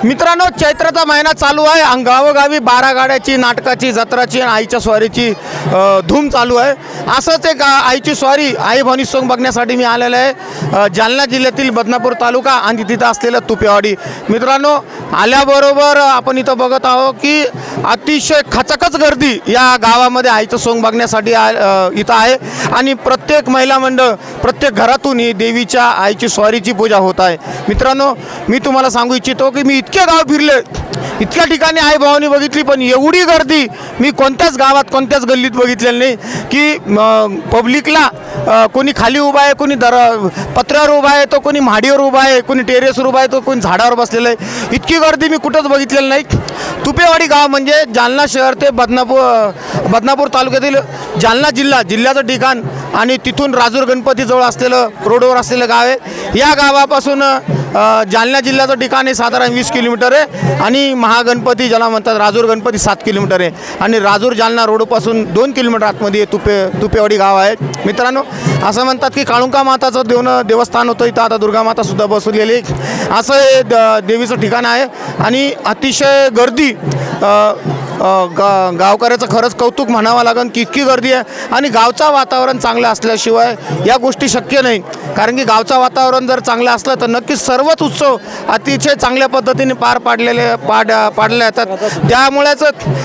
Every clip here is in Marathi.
मित्रांनो, चैत्राचा महिना चालू आहे आणि गावोगावी 12 गाड्याची, नाटकाची, जत्राची आणि आईच्या स्वारीची धूम चालू आहे। असंच एक आईची स्वारी, आई भवानी सोंग बघण्यासाठी मी आलेलो आहे जालना जिल्ह्यातील बदनापूर तालुका आणि तिथं असलेलं तुपेवाडी। मित्रांनो, आल्याबरोबर आपण इथं बघत आहोत की अतिशय खचखच गर्दी या गावामध्ये आईचं सोंग बघण्यासाठी इथं आहे आणि प्रत्येक महिला मंडळ, प्रत्येक घरातून ही देवीच्या आईची स्वारीची पूजा होत आहे। मित्रांनो, मी तुम्हाला सांगू इच्छितो की मी इतके गाव फिरले, इतक्या ठिकाणी आई भवानी बघितली, पण एवढी गर्दी मी कोणत्याच गावात, कोणत्याच गल्लीत बघितलेली नाही की पब्लिकला कोणी खाली उभा आहे, कोणी पत्र्यावर उभा आहे, तो कोणी म्हाडीवर उभा आहे, कोणी टेरेसवर उभा आहे, तो कोणी झाडावर बसलेलं आहे। इतकी गर्दी मी कुठंच बघितलेली नाही। तुपेवाडी गाव म्हणजे जालना शहर ते बदनापूर तालुक्यातील जालना जिल्ह्याचं ठिकाण आणि तिथून राजूर गणपतीजवळ असलेलं, रोडवर असलेलं गाव आहे। या गावापासून जालना जिल्ह्याचं ठिकाण आहे साधारण 20 किलोमीटर आहे आणि महागणपती ज्याला म्हणतात राजूर गणपती 7 किलोमीटर आहे आणि राजूर जालना रोडपासून 2 किलोमीटर आतमध्ये तुपेवाडी गाव आहे। मित्रांनो, असं म्हणतात की काळुंका माताचं देवस्थान होतं, इथं आता दुर्गा मातासुद्धा बसवलेली असं हे देवीचं ठिकाण आहे आणि अतिशय गर्दी। गावकऱ्याचं खरंच कौतुक म्हणावं लागेल की इतकी गर्दी आहे आणि गावचं वातावरण चांगलं असल्याशिवाय या गोष्टी शक्य नाही। कारण की गावचं वातावरण जर चांगलं असलं तर नक्कीच सर्वच उत्सव अतिशय चांगल्या पद्धतीने पाडले जातात। त्यामुळेच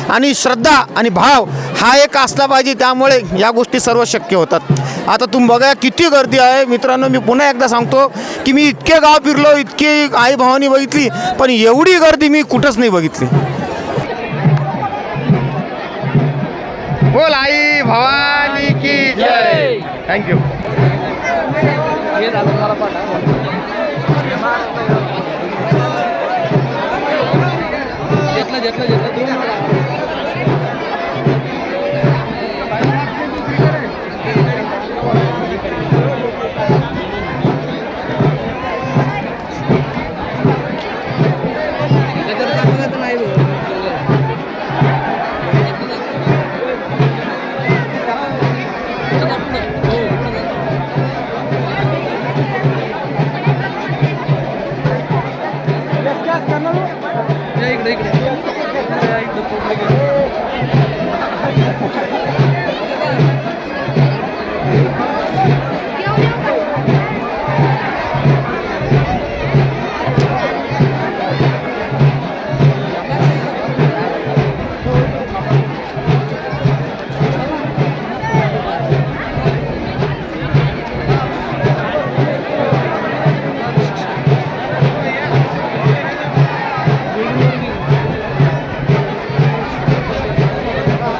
आणि श्रद्धा आणि भाव हा एक असला पाहिजे, त्यामुळे या गोष्टी सर्व शक्य होतात। आता तुम्ही बघा किती गर्दी आहे। मित्रांनो, मी पुन्हा एकदा सांगतो की मी इतके गाव फिरलो, इतकी आई भवानी बघितली, पण एवढी गर्दी मी कुठंच नाही बघितली। बोल आई भवानी की जय। थँक्यू।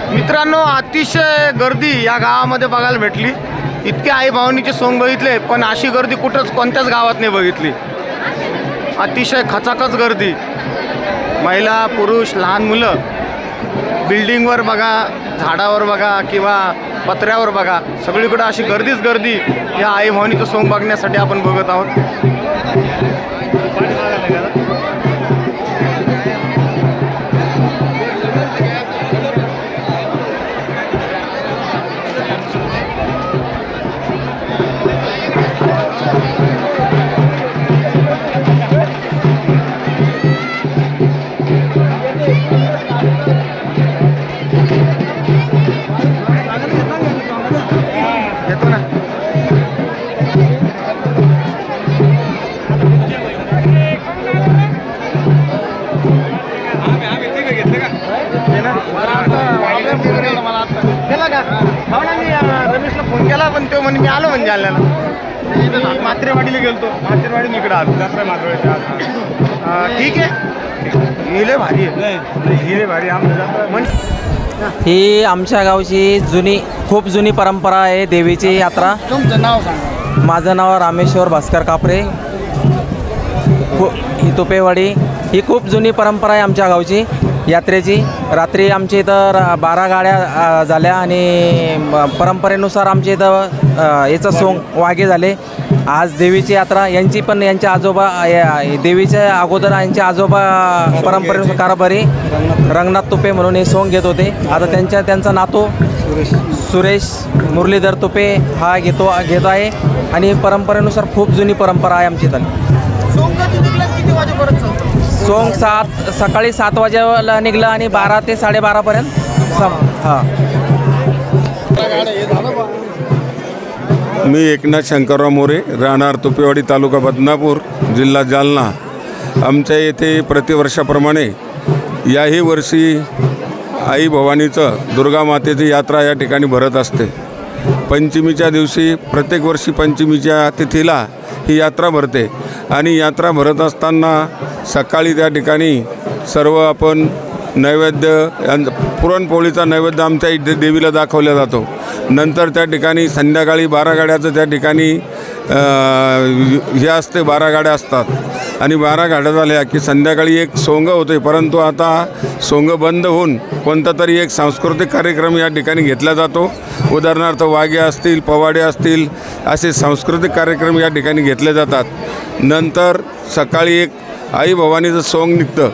मित्रांनो, अतिशय गर्दी या गावामध्ये बघायला भेटली। इतके आई भवानीचे सोंग बघितले, पण अशी गर्दी कुठंच कोणत्याच गावात नाही बघितली। अतिशय खचाखच गर्दी, महिला, पुरुष, लहान मुलं, बिल्डिंगवर बघा, झाडावर बघा किंवा पत्र्यावर बघा, सगळीकडे अशी गर्दीच गर्दी या आई भवानीचं सोंग बघण्यासाठी आपण बघत आहोत। रमेशला फोन केला, पण तो म्हणे मी आलो म्हणजे जालन्याला, मात्रेवाडीला गेलतो, मात्रेवाडी इकडं आलो दसरा मात्रेवाडीच्या। ठीक आहे, हिले भारी आहे, हिले भारी ही आमच्या गावची खूप जुनी परंपरा आहे देवीची यात्रा। तुमचं नाव सांगा। माझं नाव रामेश्वर भास्कर कापरे। ही तुपेवाडी ही खूप जुनी परंपरा आहे आमच्या गावची यात्रेची। रात्री आमच्या इथं 12 गाड्या झाल्या आणि परंपरेनुसार आमच्या इथं याचं सोंग वागे झाले। आज देवीची यात्रा यांच्या आजोबा देवीच्या अगोदर यांचे आजोबा परंपरेनुसार कारभारी रंगनाथ तुपे म्हणून हे सोंग घेत होते। आता त्यांचा नातू सुरेश मुरलीधर तुपे हा घेत आहे आणि परंपरेनुसार खूप जुनी परंपरा आहे आमची इथं। सोंग किती वाजेपर्यंत चालतो? सोंग सकाळी 7 वाजेला निघलं आणि 12 ते 12:30पर्यंत हां. मी एकनाथ शंकरराव मोरे, राहणार तुपेवाडी, तालुका बदनापूर, जिल्हा जालना. आमच्या येथे प्रतिवर्षाप्रमाणे याही वर्षी आई भवानीचं दुर्गा मातेची यात्रा या ठिकाणी भरत असते. पंचमीच्या दिवशी प्रत्येक वर्षी पंचमीच्या तिथीला ही यात्रा भरते आणि यात्रा भरत असताना सकाळी त्या ठिकाणी सर्व आपण नैवेद्य, पुरणपोळीचा नैवेद्य आमच्या इथे देवीला दाखवला जातो. नंतर त्या ठिकाणी संध्याकाळी 12 गाड्याचं त्या ठिकाणी हे असते, 12 गाड्या असतात आणि 12 गाड्या झाल्या की संध्याकाळी एक सोंग होते. परंतु आता सोंग बंद होऊन कोणता तरी एक सांस्कृतिक कार्यक्रम या ठिकाणी घेतला जातो. उदाहरणार्थ वाघे असतील, पवाडे असतील, असे सांस्कृतिक कार्यक्रम या ठिकाणी घेतले जातात. नंतर सकाळी एक आई भवानीचं सोंग निघतं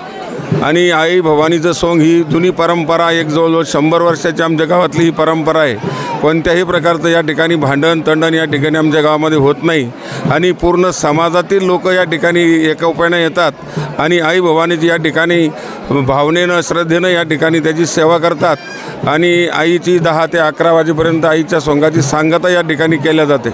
आणि आई भवानीचं सोंग ही जुनी परंपरा, एक जवळजवळ 100 वर्षाची आमच्या गावातली ही परंपरा आहे. कोणत्याही प्रकारचं या ठिकाणी भांडण तंडण या ठिकाणी आमच्या गावामध्ये होत नाही आणि पूर्ण समाजातील लोक या ठिकाणी एकोप्याने येतात आणि आई भवानीची या ठिकाणी भावनेनं, श्रद्धेनं या ठिकाणी त्याची सेवा करतात आणि आईची 10 ते 11 वाजेपर्यंत आईच्या सोंगाची सांगता या ठिकाणी केल्या जाते.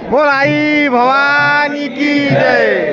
बोल आई भवानी की जय.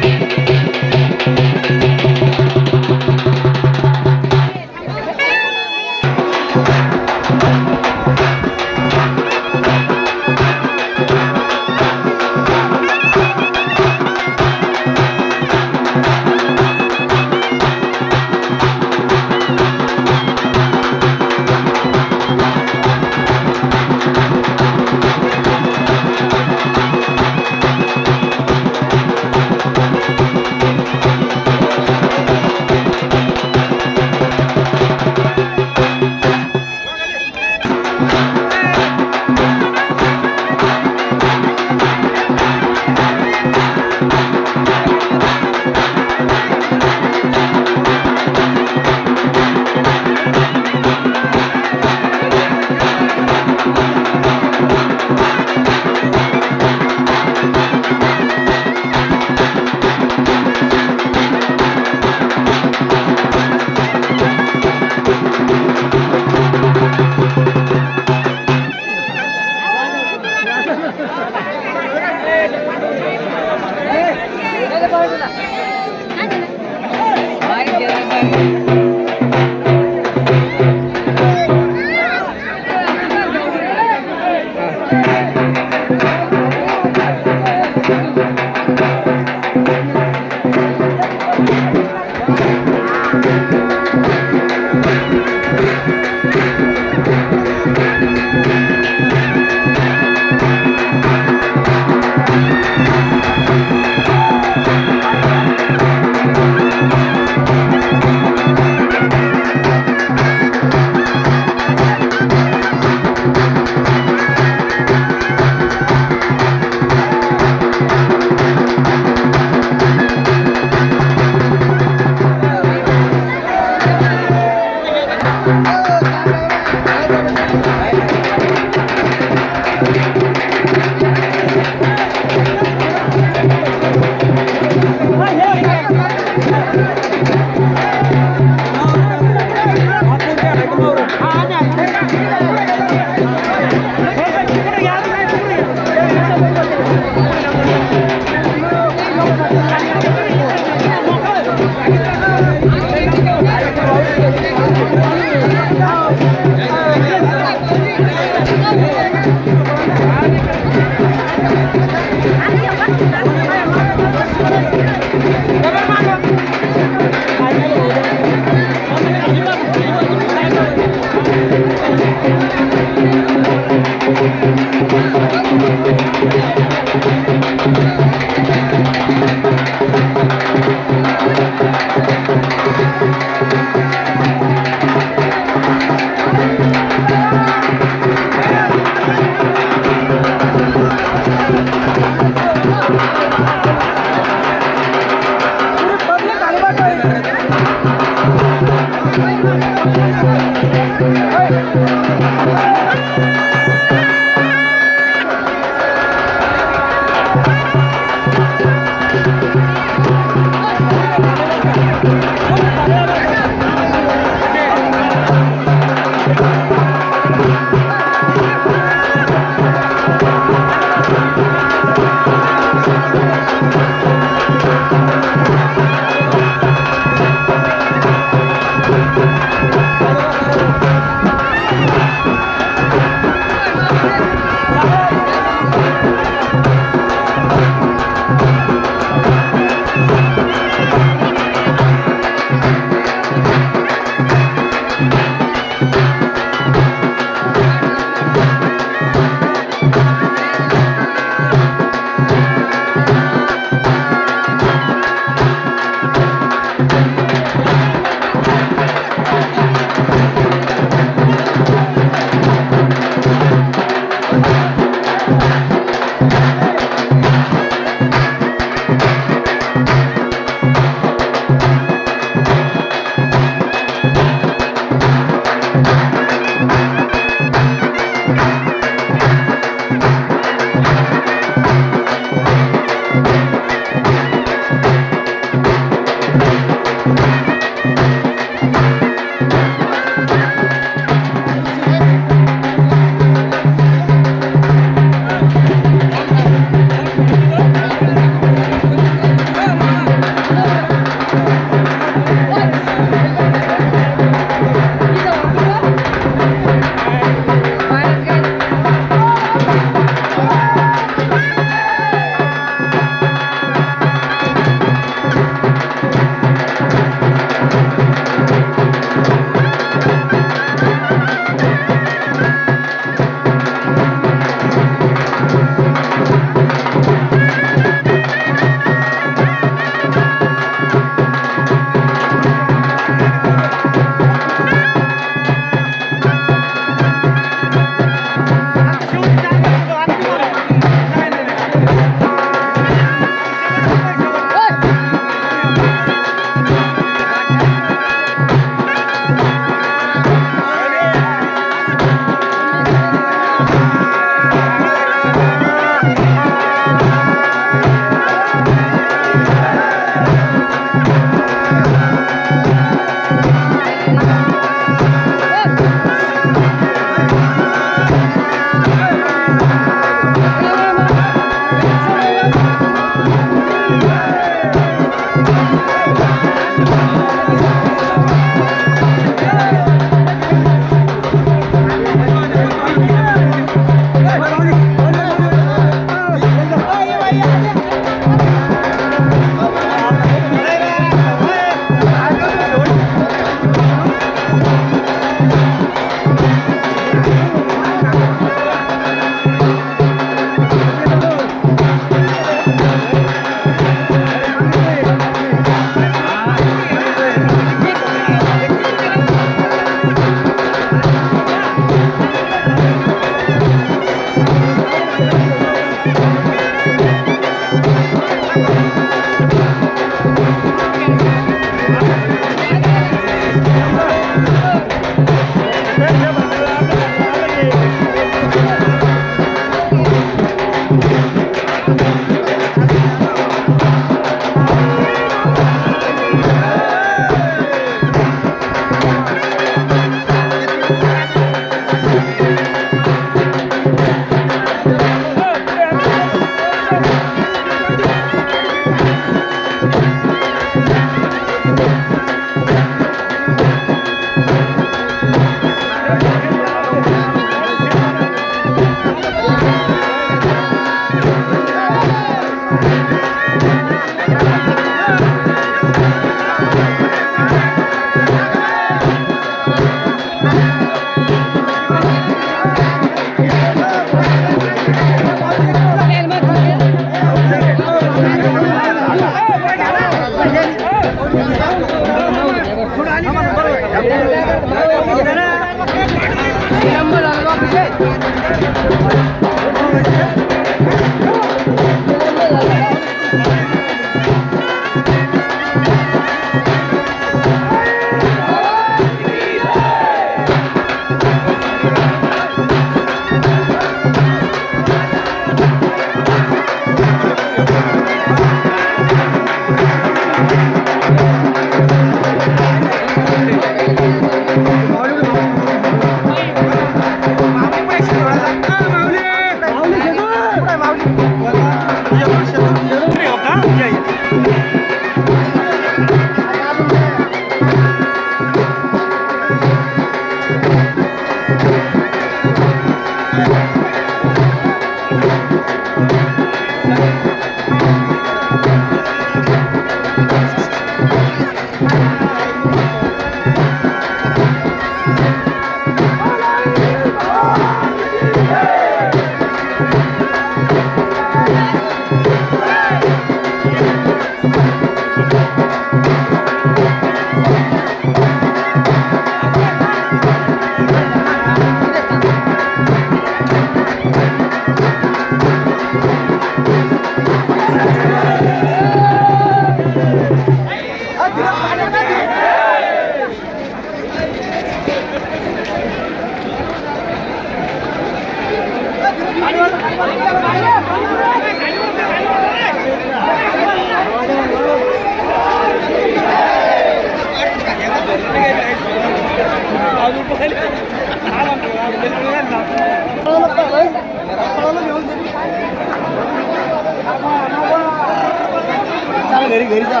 घरी जा.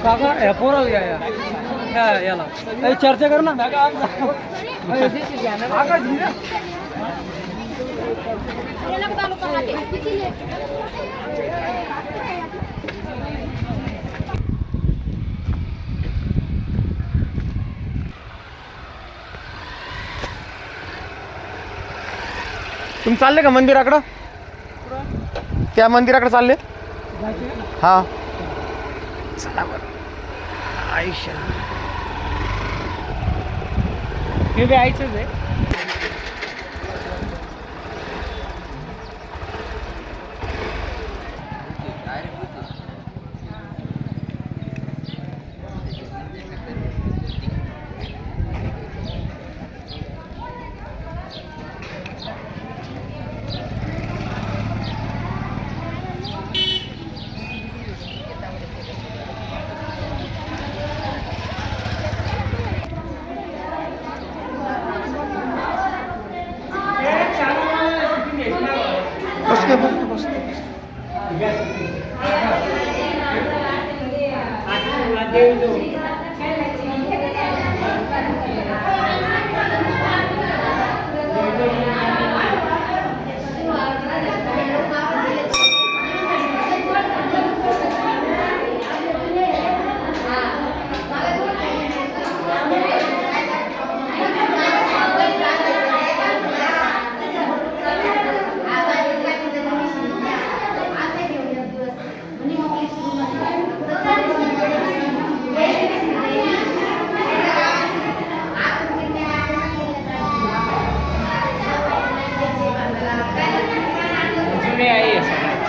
काका पोराला घ्या याला काही चर्चा कर ना तुम्ही चालले का मंदिराकडं? त्या मंदिराकडे चालले? हा चला बरं. आयुष्य हे बी आईचंच आहे. बसते बसते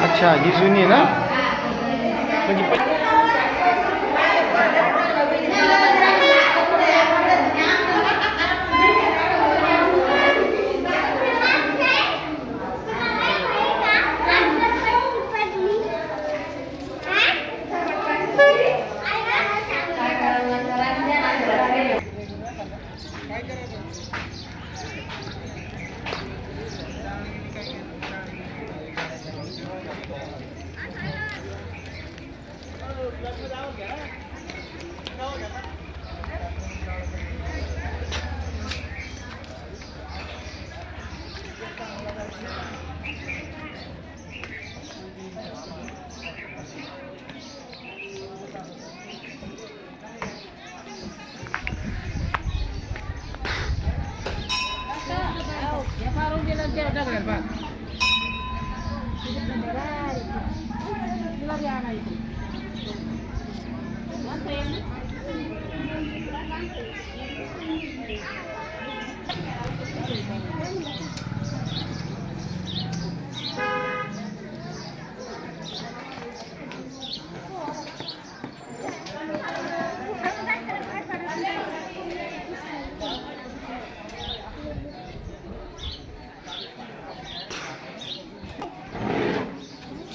अच्छा ही जुनी ना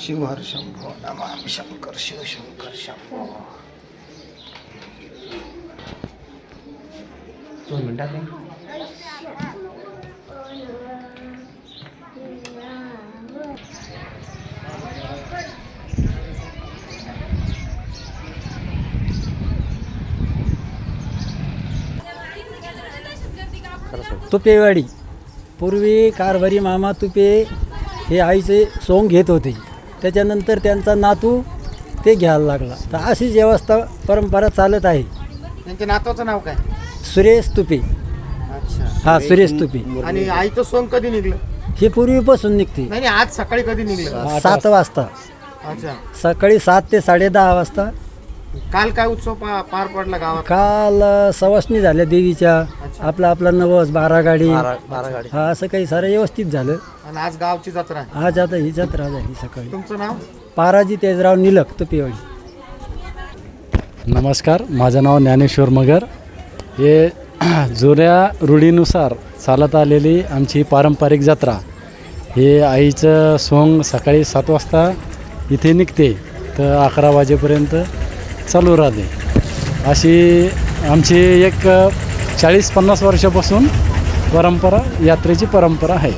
शिवहर शंभो नमामि शंकर शिव शंकर शंभो 2 मिनिटात तुपेवाडी पूर्वी कारभारी मामा तुपे हे आईचे सोंग घेत होते. त्याच्यानंतर त्यांचा नातू ते घ्यायला लागला. तर अशीच व्यवस्था परंपरा चालत आहे. त्यांच्या नातवाचं नाव काय? सुरेश तुपे. अच्छा. हा सुरेश तुपे. आणि आईचं सोंग कधी निघलं? हे पूर्वीपासून निघते. नाही आज सकाळी कधी निघलं? 7 वाजता. अच्छा. सकाळी 7 ते 10:30 वाजता. काल काय उत्सव पार पडला गावात? काल सवासणी झाल्या देवीच्या. आपला नवस 12 गाडी. हा असं काही सारं व्यवस्थित झालं. आणि आज गावची जत्रा आहे. आज आता ही जत्रा झाली सकाळी. तुमचं नाव? पाराजी तेजराव निलक तुपेवाडी. नमस्कार, माझं नाव ज्ञानेश्वर मगर. हे जुन्या रूढीनुसार चालत आलेली आमची पारंपरिक जत्रा. हे आईचं सोंग सकाळी 7 वाजता इथे निघते तर 11 वाजेपर्यंत चालू राहते. अशी आमची एक 40-50 वर्षापासून परंपरा, यात्रेची परंपरा आहे.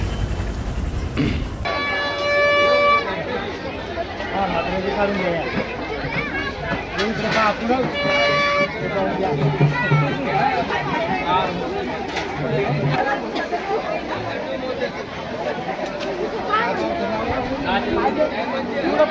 एवढं